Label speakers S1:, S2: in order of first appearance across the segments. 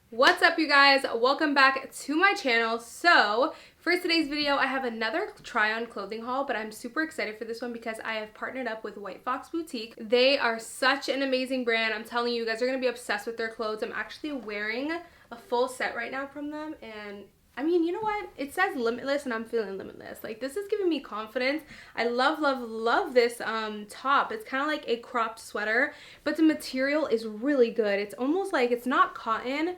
S1: What's up, you guys? Welcome back to my channel. So for today's video, I have another try on clothing haul, but I'm super excited for this one because I have partnered up with White Fox Boutique. They are such an amazing brand. I'm telling you, you guys are gonna be obsessed with their clothes. I'm actually wearing a full set right now from them, and I mean, you know what? It says limitless and I'm feeling limitless. Like, this is giving me confidence. I love, love, love this top. It's kind of like a cropped sweater, but the material is really good. It's almost like, it's not cotton,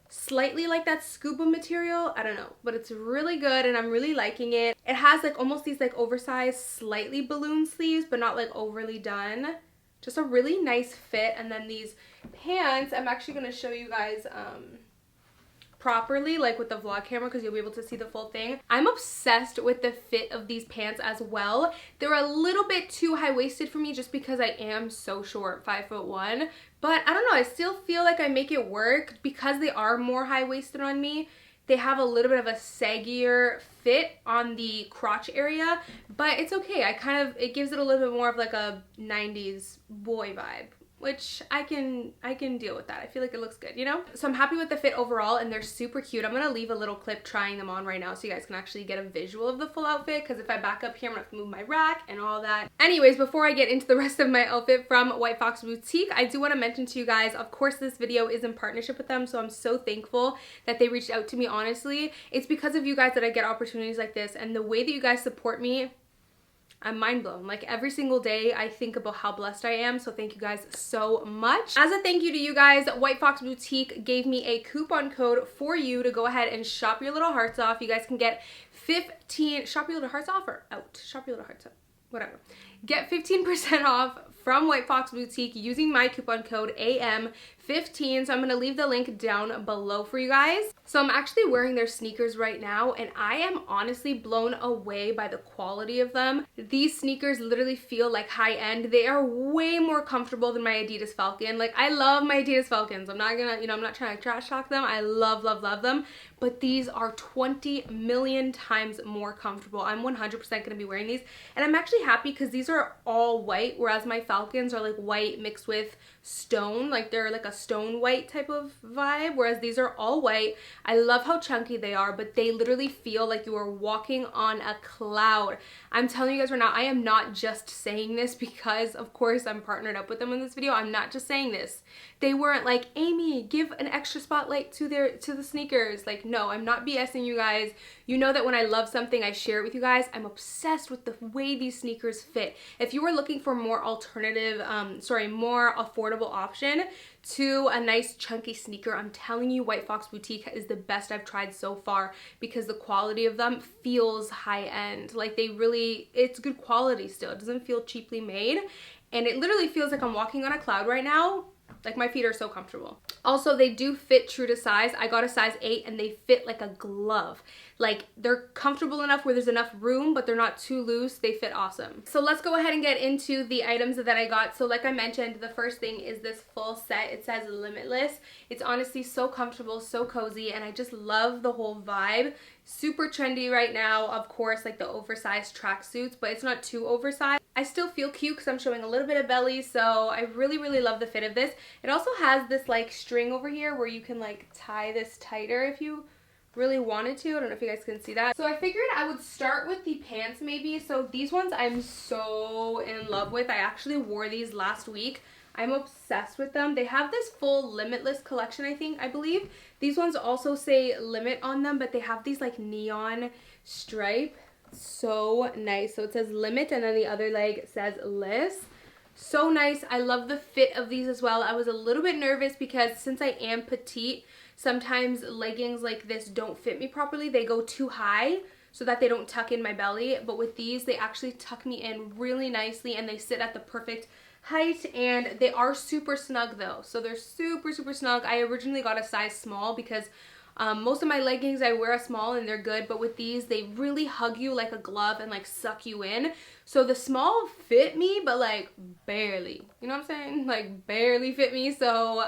S1: slightly like that scuba material. I don't know, but it's really good and I'm really liking it. It has like almost these like oversized, slightly balloon sleeves, but not like overly done. Just a really nice fit. And then these pants, I'm actually going to show you guys properly, like with the vlog camera, because you'll be able to see the full thing. I'm obsessed with the fit of these pants as well. They're a little bit too high-waisted for me just because I am so short, 5'1", but I don't know, I still feel like I make it work because they are more high-waisted on me. They have a little bit of a saggier fit on the crotch area, but it's okay. It gives it a little bit more of like a 90s boy vibe, which I can deal with that. I feel like it looks good, you know? So I'm happy with the fit overall, and they're super cute. I'm gonna leave a little clip trying them on right now so you guys can actually get a visual of the full outfit, because if I back up here, I'm gonna have to move my rack and all that. Anyways, before I get into the rest of my outfit from White Fox Boutique, I do want to mention to you guys, of course, this video is in partnership with them, so I'm so thankful that they reached out to me, honestly. It's because of you guys that I get opportunities like this, and the way that you guys support me, I'm mind blown. Like, every single day I think about how blessed I am, so thank you guys so much. As a thank you to you guys, White Fox Boutique gave me a coupon code for you to go ahead and shop your little hearts off. You guys can get shop your little hearts off or out? Shop your little hearts off. Whatever. Get 15% off from White Fox Boutique using my coupon code AM15. So I'm going to leave the link down below for you guys. So I'm actually wearing their sneakers right now, and I am honestly blown away by the quality of them. These sneakers literally feel like high end. They are way more comfortable than my Adidas Falcon. Like, I love my Adidas Falcons. I'm not gonna, I'm not trying to trash talk them. I love, love, love them. But these are 20 million times more comfortable. I'm 100% going to be wearing these. And I'm actually happy because these are all white, whereas my Falcons are like white mixed with stone. Like, they're like a stone white type of vibe, whereas these are all white. I love how chunky they are, but they literally feel like you are walking on a cloud. I'm telling you guys right now, I am not just saying this because, of course, I'm partnered up with them in this video. I'm not just saying this. They weren't like, Amy, give an extra spotlight to the sneakers. Like, no, I'm not BSing you guys. You know that when I love something, I share it with you guys. I'm obsessed with the way these sneakers fit. If you were looking for more alternative, more affordable option to a nice chunky sneaker, I'm telling you, White Fox Boutique is the best I've tried so far because the quality of them feels high end. Like, it's good quality still. It doesn't feel cheaply made, and it literally feels like I'm walking on a cloud right now. Like, my feet are so comfortable. Also, they do fit true to size. I got a size 8 and they fit like a glove. Like, they're comfortable enough where there's enough room, but they're not too loose. They fit awesome. So let's go ahead and get into the items that I got. So like I mentioned, the first thing is this full set. It says limitless. It's honestly so comfortable, so cozy, and I just love the whole vibe. Super trendy right now, of course, like the oversized tracksuits, but it's not too oversized. I still feel cute because I'm showing a little bit of belly, so I really, really love the fit of this. It also has this like string over here where you can like tie this tighter if you really wanted to. I don't know if you guys can see that. So I figured I would start with the pants maybe. So these ones I'm so in love with. I actually wore these last week. I'm obsessed with them. They have this full limitless collection, I believe. These ones also say limit on them, but they have these like neon stripe. So nice. So it says limit and then the other leg says list. So nice. I love the fit of these as well. I was a little bit nervous because since I am petite, sometimes leggings like this don't fit me properly. They go too high so that they don't tuck in my belly. But with these, they actually tuck me in really nicely and they sit at the perfect height, and they are super snug though. So they're super, super snug. I originally got a size small because most of my leggings I wear a small and they're good, but with these they really hug you like a glove and like suck you in. So the small fit me, but like barely, you know what I'm saying? Like barely fit me. So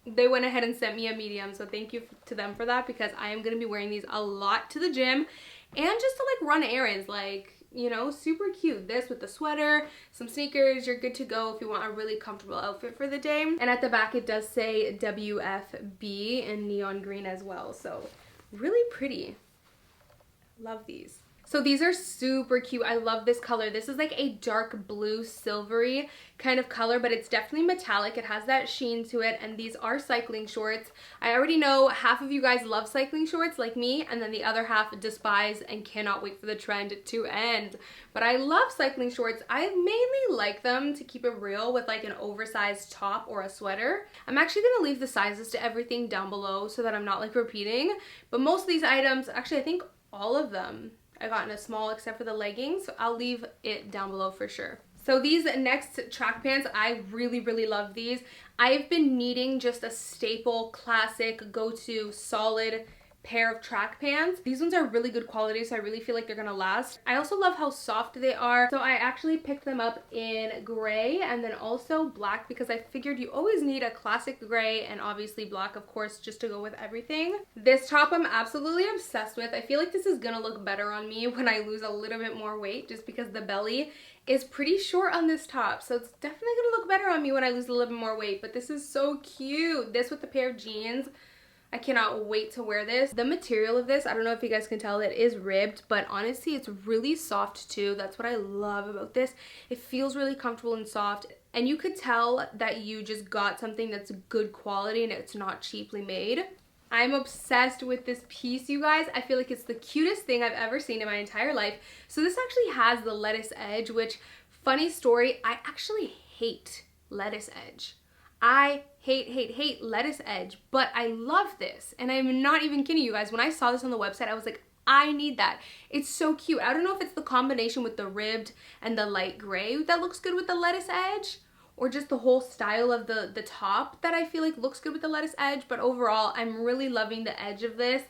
S1: they went ahead and sent me a medium. So thank you to them for that, because I am going to be wearing these a lot to the gym and just to like run errands. Like, you know, super cute. This with the sweater, some sneakers, you're good to go if you want a really comfortable outfit for the day. And at the back it does say WFB in neon green as well, so really pretty. Love these. So these are super cute. I love this color. This is like a dark blue silvery kind of color, but it's definitely metallic. It has that sheen to it, and these are cycling shorts. I already know half of you guys love cycling shorts like me, and then the other half despise and cannot wait for the trend to end. But I love cycling shorts. I mainly like them, to keep it real, with like an oversized top or a sweater. I'm actually gonna leave the sizes to everything down below so that I'm not like repeating, but most of these items, actually I think all of them, I got in a small except for the leggings, so I'll leave it down below for sure. So these next track pants, I really love these. I've been needing just a staple, classic, go-to, solid pair of track pants. These ones are really good quality, so I really feel like they're gonna last. I also love how soft they are, so I actually picked them up in gray and then also black, because I figured you always need a classic gray and obviously black, of course, just to go with everything. This top I'm absolutely obsessed with. I feel like this is gonna look better on me when I lose a little bit more weight, just because the belly is pretty short on this top, so it's definitely gonna look better on me when I lose a little bit more weight. But this is so cute. This with the pair of jeans, I cannot wait to wear this. The material of this, I don't know if you guys can tell, it is ribbed, but honestly it's really soft too. That's what I love about this. It feels really comfortable and soft, and you could tell that you just got something that's good quality and it's not cheaply made. I'm obsessed with this piece, you guys. I feel like it's the cutest thing I've ever seen in my entire life. So this actually has the lettuce edge, which, funny story, I actually hate lettuce edge. I hate lettuce edge, but I love this, and I'm not even kidding you guys. When I saw this on the website, I was like, I need that. It's so cute. I don't know if it's the combination with the ribbed and the light gray that looks good with the lettuce edge, or just the whole style of the top that I feel like looks good with the lettuce edge, but overall, I'm really loving the edge of this.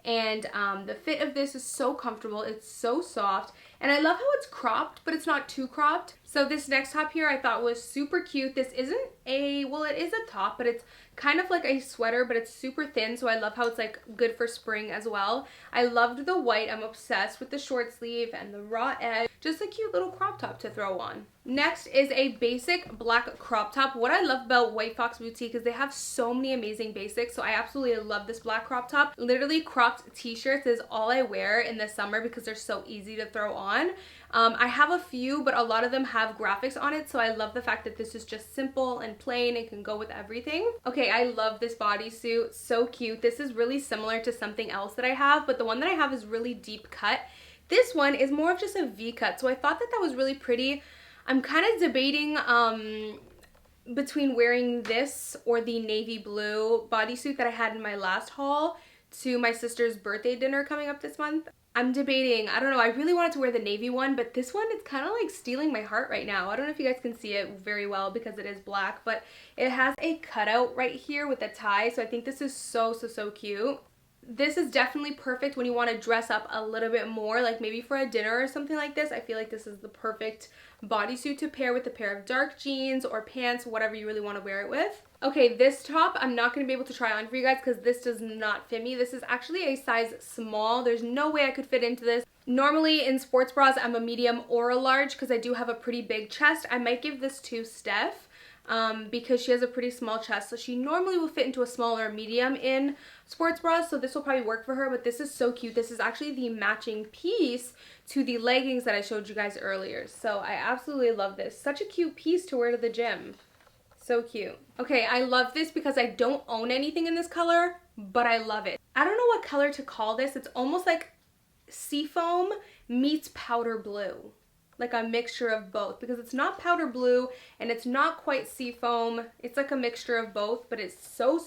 S1: And the fit of this is so comfortable. It's so soft, and I love how it's cropped, but it's not too cropped. So this next top here I thought was super cute. This isn't a, well, it is a top, but it's kind of like a sweater, but it's super thin, so I love how it's like good for spring as well. I loved the white. I'm obsessed with the short sleeve and the raw edge. Just a cute little crop top to throw on. Next is a basic black crop top. What I love about White Fox Boutique is they have so many amazing basics, so I absolutely love this black crop top. Literally, cropped t-shirts is all I wear in the summer because they're so easy to throw on. I have a few, but a lot of them have graphics on it, so I love the fact that this is just simple and plain and can go with everything. Okay, I love this bodysuit. So cute. This is really similar to something else that I have, but the one that I have is really deep cut. This one is more of just a V-cut, so I thought that that was really pretty. I'm kind of debating between wearing this or the navy blue bodysuit that I had in my last haul to my sister's birthday dinner coming up this month. I'm debating. I don't know. I really wanted to wear the navy one, but this one is kind of like stealing my heart right now. I don't know if you guys can see it very well because it is black, but it has a cutout right here with a tie, so I think this is so cute. This is definitely perfect when you want to dress up a little bit more, like maybe for a dinner or something like this. I feel like this is the perfect bodysuit to pair with a pair of dark jeans or pants, whatever you really want to wear it with. Okay, this top I'm not going to be able to try on for you guys because this does not fit me. This is actually a size small. There's no way I could fit into this. Normally in sports bras I'm a medium or a large because I do have a pretty big chest. I might give this to Steph because she has a pretty small chest, so she normally will fit into a smaller medium in sports bras, so this will probably work for her. But this is so cute. This is actually the matching piece to the leggings that I showed you guys earlier, so I absolutely love this. Such a cute piece to wear to the gym. So cute. Okay, I love this because I don't own anything in this color, but I love it. I don't know what color to call this. It's almost like seafoam meets powder blue. Like a mixture of both, because it's not powder blue and it's not quite seafoam. It's like a mixture of both, but it's so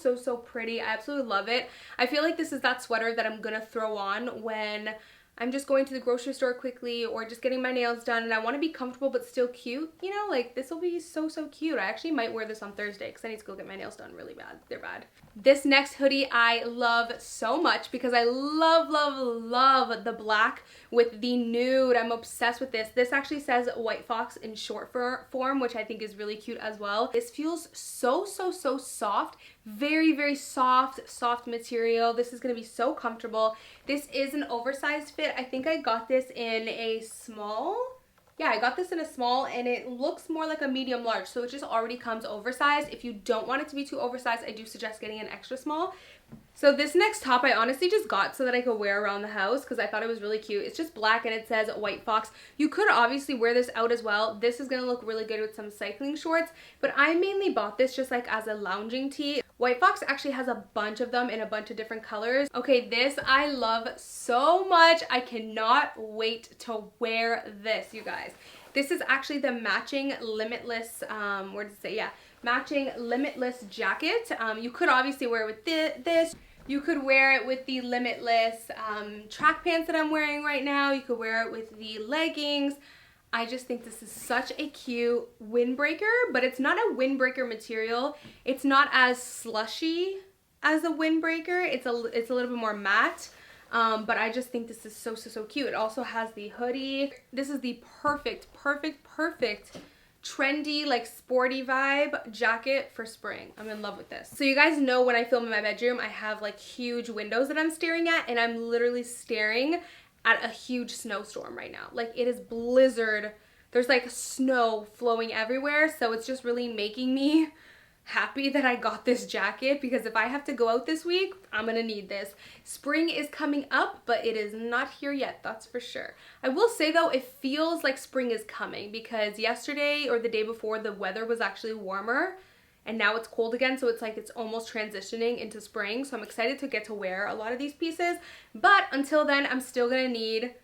S1: pretty. I absolutely love it. I feel like this is that sweater that I'm gonna throw on when I'm just going to the grocery store quickly or just getting my nails done and I want to be comfortable but still cute. You know, like this will be so cute. I actually might wear this on Thursday because I need to go get my nails done really bad. They're bad. This next hoodie I love so much because I love the black with the nude. I'm obsessed with this. This actually says White Fox in short form, which I think is really cute as well. This feels so soft, Very, very soft material. This is going to be so comfortable. This is an oversized fit. I think I got this in a small. Yeah, I got this in a small, and it looks more like a medium large, so it just already comes oversized. If you don't want it to be too oversized, I do suggest getting an extra small. So this next top I honestly just got so that I could wear around the house because I thought it was really cute. It's just black and it says White Fox. You could obviously wear this out as well. This is going to look really good with some cycling shorts, but I mainly bought this just like as a lounging tee. White Fox actually has a bunch of them in a bunch of different colors. Okay, this I love so much. I cannot wait to wear this, you guys. This is actually the matching Limitless, where does it say? Yeah, matching Limitless jacket. You could obviously wear it with this. You could wear it with the Limitless track pants that I'm wearing right now. You could wear it with the leggings. I just think this is such a cute windbreaker, but it's not a windbreaker material. It's not as slushy as a windbreaker. It's a little bit more matte. But I just think this is so cute. It also has the hoodie. This is the perfect trendy, like sporty vibe jacket for spring. I'm in love with this. So you guys know when I film in my bedroom, I have like huge windows that I'm staring at, and I'm literally staring at a huge snowstorm right now. Like, it is blizzard. There's like snow flowing everywhere, so it's just really making me happy that I got this jacket, because if I have to go out this week, I'm gonna need this. Spring is coming up, but it is not here yet, that's for sure. I will say though, it feels like spring is coming, because yesterday or the day before the weather was actually warmer, and now it's cold again, so it's like it's almost transitioning into spring. So I'm excited to get to wear a lot of these pieces, but until then I'm still gonna need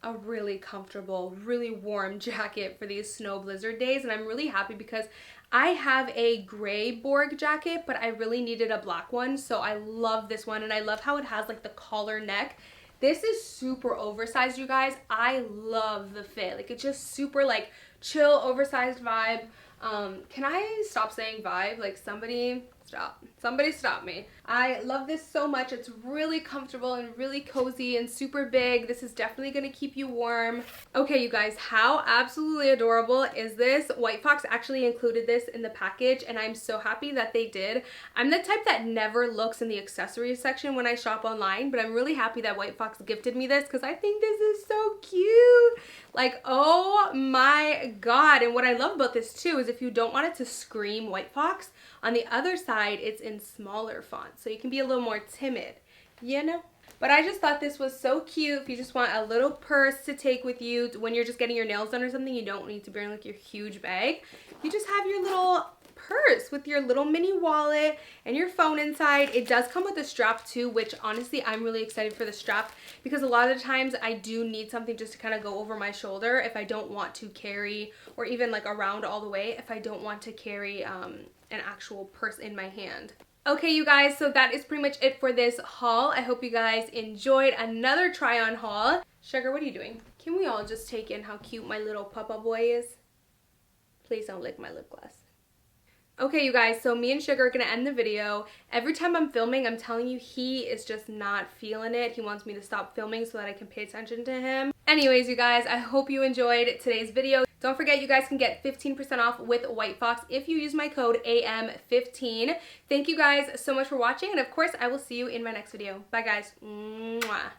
S1: a really comfortable, really warm jacket for these snow blizzard days. And I'm really happy because I have a gray Borg jacket, but I really needed a black one, so I love this one, and I love how it has like the collar neck. This is super oversized, you guys. I love the fit. Like, it's just super like chill, oversized vibe. Can I stop saying vibe? Like, somebody stop me. I love this so much. It's really comfortable and really cozy and super big. This is definitely gonna keep you warm. Okay, you guys, how absolutely adorable is this? White Fox actually included this in the package, and I'm so happy that they did. I'm the type that never looks in the accessories section when I shop online, but I'm really happy that White Fox gifted me this because I think this is so cute. Like, oh my god. And what I love about this too is if you don't want it to scream White Fox, on the other side it's in smaller font, so you can be a little more timid, you know? But I just thought this was so cute. If you just want a little purse to take with you when you're just getting your nails done or something, you don't need to bring like your huge bag. You just have your little purse with your little mini wallet and your phone inside. It does come with a strap too, which honestly I'm really excited for the strap, because a lot of the times I do need something just to kind of go over my shoulder if I don't want to carry, or even like around all the way if I don't want to carry an actual purse in my hand. Okay, you guys, so that is pretty much it for this haul. I hope you guys enjoyed another try on haul. Sugar, what are you doing? Can we all just take in how cute my little papa boy is? Please don't lick my lip gloss. Okay, you guys, so me and Sugar are gonna end the video. Every time I'm filming, I'm telling you, he is just not feeling it. He wants me to stop filming so that I can pay attention to him. Anyways, you guys, I hope you enjoyed today's video. Don't forget, you guys can get 15% off with White Fox if you use my code AM15. Thank you guys so much for watching, and of course, I will see you in my next video. Bye, guys. Mwah.